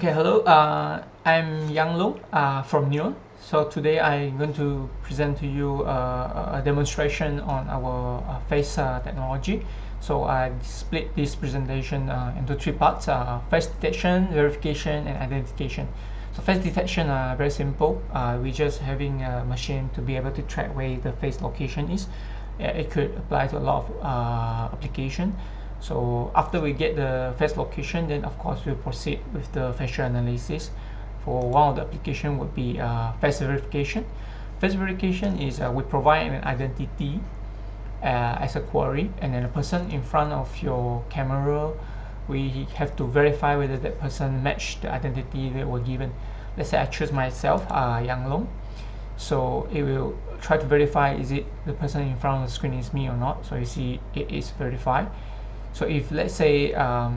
Okay, hello. I'm Yang Long from Neon. So today I'm going to present to you a demonstration on our face technology. So I split this presentation into three parts: face detection, verification, and identification. So face detection, very simple. We're just having a machine to be able to track where the face location is. It could apply to a lot of application. So after we get the face location, then of course we'll proceed with the facial analysis. For one of the application would be face verification. Face verification is we provide an identity as a query, and then the person in front of your camera, we have to verify whether that person matched the identity that were given. Let's say I choose myself, Yang Long. So it will try to verify is it the person in front of the screen is me or not. So you see it is verified. So if let's say I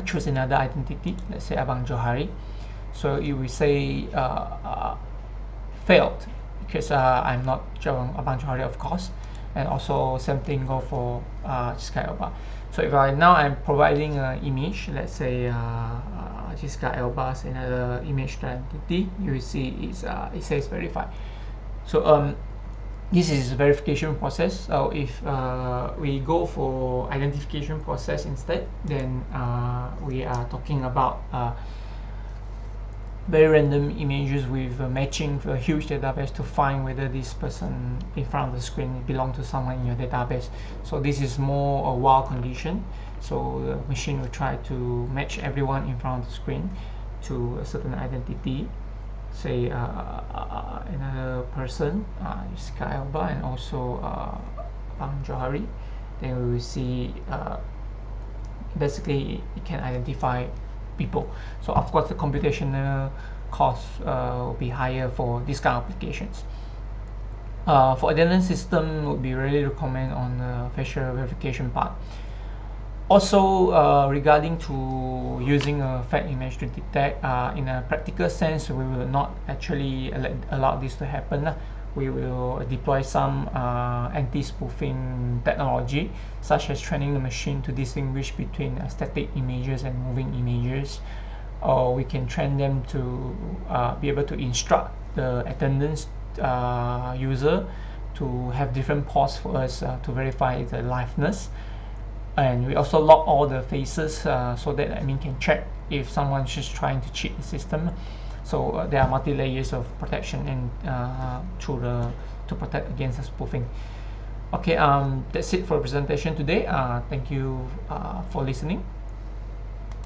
choose another identity, let's say Abang Johari, so it will say failed because I'm not Abang Johari, of course, and also same thing go for Jiska Elba. So if I'm providing an image, let's say Jiska Elba's another image identity, you will see it says verified. So this is verification process. So if we go for identification process instead, then we are talking about very random images with matching a huge database to find whether this person in front of the screen belongs to someone in your database. So this is more a while condition. So the machine will try to match everyone in front of the screen to a certain identity. Say another person, Jiska Elba, and also Bang Johari, then we will see basically it can identify people. So of course the computational cost will be higher for this kind of applications. For attendance system, would be really recommend on the facial verification part. Also, regarding to using a fake image to detect, in a practical sense, we will not actually allow this to happen. We will deploy some anti-spoofing technology, such as training the machine to distinguish between static images and moving images. Or we can train them to be able to instruct the attendance user to have different pause for us to verify the liveness. And we also lock all the faces so that admin can check if someone's just trying to cheat the system. So there are multi layers of protection and to protect against the spoofing. Okay, that's it for the presentation today. Thank you for listening.